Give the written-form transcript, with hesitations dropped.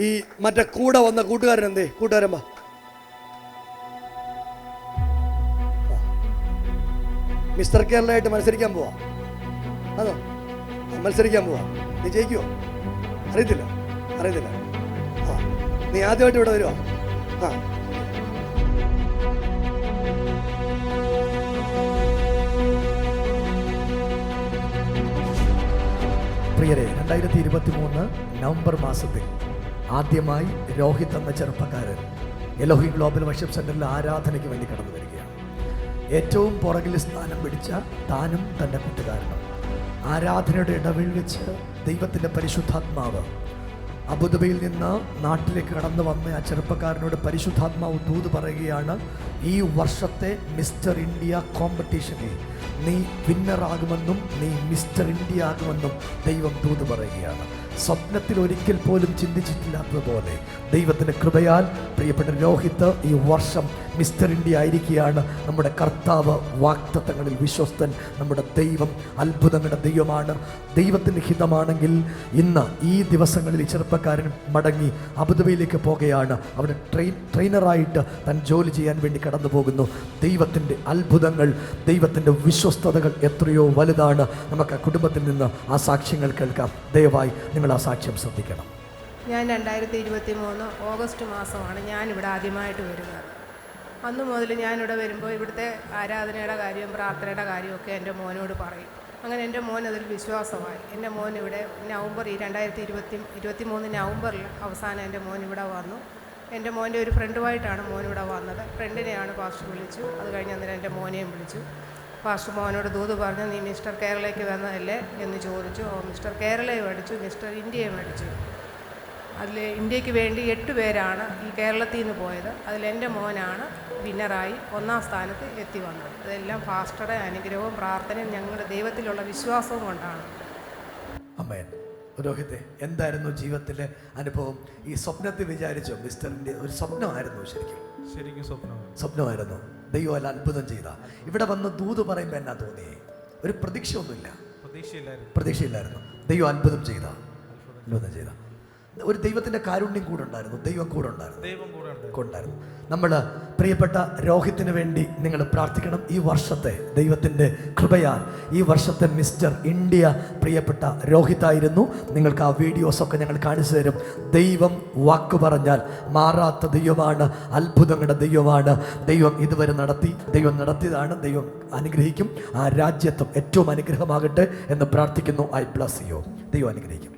ഈ മറ്റേ കൂടെ വന്ന കൂട്ടുകാരൻ എന്തേ? കൂട്ടുകാരൻ വാ. മിസ്റ്റർ കേരളയായിട്ട് മത്സരിക്കാൻ പോവാ. അതോ മത്സരിക്കാൻ പോവാ? നീ ജയിക്കുവോ? അറിയത്തില്ല. ആ, നീ ആദ്യമായിട്ട് ഇവിടെ വരുവാ? ആ, പ്രിയരെ, 2023 നവംബർ മാസത്തിൽ ആദ്യമായി രോഹിത് എന്ന ചെറുപ്പക്കാരൻ എലോഹി ഗ്ലോബൽ വർഷിപ്പ് സെന്ററിൽ ആരാധനയ്ക്ക് വേണ്ടി കടന്നു വരികയാണ്. ഏറ്റവും പുറകിൽ സ്ഥാനം പിടിച്ച താനും തൻ്റെ കൂട്ടുകാരനും ആരാധനയുടെ ഇടവിൽ വെച്ച് ദൈവത്തിൻ്റെ പരിശുദ്ധാത്മാവ് അബുദാബിയിൽ നിന്ന് നാട്ടിലേക്ക് കടന്നു വന്ന ആ ചെറുപ്പക്കാരനോട് പരിശുദ്ധാത്മാവ് ദൂത് പറയുകയാണ്, ഈ വർഷത്തെ മിസ്റ്റർ ഇന്ത്യ കോമ്പറ്റീഷനിൽ നീ വിന്നറാകുമെന്നും നീ മിസ്റ്റർ ഇന്ത്യ ആകുമെന്നും ദൈവം ദൂത് പറയുകയാണ്. സ്വപ്നത്തിൽ ഒരിക്കൽ പോലും ചിന്തിച്ചിട്ടില്ലാത്തതുപോലെ ദൈവത്തിൻ്റെ കൃപയാൽ പ്രിയപ്പെട്ട രോഹിത് ഈ വർഷം മിസ്റ്റർ ഇന്ത്യ ആയിരിക്കുകയാണ്. നമ്മുടെ കർത്താവ് വാഗ്ദത്തങ്ങളിൽ വിശ്വസ്തൻ. നമ്മുടെ ദൈവം അത്ഭുതങ്ങളുടെ ദൈവമാണ്. ദൈവത്തിൻ്റെ ഹിതമാണെങ്കിൽ ഇന്ന് ഈ ദിവസങ്ങളിൽ ഈ ചെറുപ്പക്കാരൻ മടങ്ങി അബുദാബിയിലേക്ക് പോകുകയാണ്. അവിടെ ട്രെയിനറായിട്ട് താൻ ജോലി ചെയ്യാൻ വേണ്ടി കടന്നു പോകുന്നു. ദൈവത്തിൻ്റെ അത്ഭുതങ്ങൾ, ദൈവത്തിൻ്റെ വിശ്വസ്തതകൾ എത്രയോ വലുതാണ്. നമുക്ക് ആ കുടുംബത്തിൽ നിന്ന് ആ സാക്ഷ്യങ്ങൾ കേൾക്കാം. ദയവായി നിങ്ങൾ ആ സാക്ഷ്യം ശ്രദ്ധിക്കണം. ഞാൻ 2023 ഓഗസ്റ്റ് മാസമാണ് ഞാനിവിടെ ആദ്യമായിട്ട് വരുന്നത്. അന്ന് മുതൽ ഞാനിവിടെ വരുമ്പോൾ ഇവിടുത്തെ ആരാധനയുടെ കാര്യവും പ്രാർത്ഥനയുടെ കാര്യമൊക്കെ എൻ്റെ മോനോട് പറയും. അങ്ങനെ എൻ്റെ മോൻ അതിൽ വിശ്വാസമായി. എൻ്റെ മോൻ ഇവിടെ നവംബർ 2023 നവംബറിൽ അവസാനം എൻ്റെ മോൻ ഇവിടെ വന്നു. എൻ്റെ മോൻ്റെ ഒരു ഫ്രണ്ടുമായിട്ടാണ് മോൻ ഇവിടെ വന്നത്. ഫ്രണ്ടിനെയാണ് പാസ്റ്റർ വിളിച്ചു. അത് കഴിഞ്ഞ് അന്നേരം എൻ്റെ മോനെയും വിളിച്ചു. പാസ്റ്റർ മോനോട് ദൂത് പറഞ്ഞു, നീ മിസ്റ്റർ കേരളയ്ക്ക് വന്നതല്ലേ എന്ന് ചോദിച്ചു. മിസ്റ്റർ കേരളയും അടിച്ചു, മിസ്റ്റർ ഇന്ത്യയും അടിച്ചു. അതിൽ ഇന്ത്യക്ക് വേണ്ടി 8 പേരാണ് ഈ കേരളത്തിൽ നിന്ന് പോയത്. അതിലെൻ്റെ മോനാണ് വിന്നറായി 1ാം സ്ഥാനത്ത് എത്തി വന്നത്. അതെല്ലാം പാസ്റ്ററുടെ അനുഗ്രഹവും പ്രാർത്ഥനയും ഞങ്ങളുടെ ദൈവത്തിലുള്ള വിശ്വാസവും കൊണ്ടാണ്. ആമേൻ. രോഹിത്തെ, എന്തായിരുന്നു ജീവിതത്തിലെ അനുഭവം? ഈ സ്വപ്നത്തിൽ വിചാരിച്ചോ? മിസ്റ്ററിൻ്റെ ഒരു സ്വപ്നമായിരുന്നു. ശരിക്കും സ്വപ്നമായിരുന്നു. ദൈവം അല്ല അത്ഭുതം ചെയ്ത. ഇവിടെ വന്ന് ദൂത് പറയുമ്പോൾ എന്നാ തോന്നിയേ? ഒരു പ്രതീക്ഷയില്ലായിരുന്നു. ദൈവം അത്ഭുതം ചെയ്ത. ഒരു ദൈവത്തിൻ്റെ കാരുണ്യം കൂടെ ഉണ്ടായിരുന്നു. ദൈവം കൂടെ ഉണ്ടായിരുന്നു. നമ്മൾ പ്രിയപ്പെട്ട രോഹിത്തിന് വേണ്ടി നിങ്ങൾ പ്രാർത്ഥിക്കണം. ഈ വർഷത്തെ ദൈവത്തിൻ്റെ കൃപയാൽ ഈ വർഷത്തെ മിസ്റ്റർ ഇന്ത്യ പ്രിയപ്പെട്ട രോഹിത്തായിരുന്നു. നിങ്ങൾക്ക് ആ വീഡിയോസൊക്കെ ഞങ്ങൾ കാണിച്ചു തരും. ദൈവം വാക്ക് പറഞ്ഞാൽ മാറാത്ത ദൈവമാണ്. അത്ഭുതങ്ങളുടെ ദൈവമാണ്. ദൈവം ഇതുവരെ ദൈവം നടത്തിയതാണ്. ദൈവം അനുഗ്രഹിക്കും. ആ രാജ്യത്വം ഏറ്റവും അനുഗ്രഹമാകട്ടെ എന്ന് പ്രാർത്ഥിക്കുന്നു. I bless you. ദൈവം അനുഗ്രഹിക്കും.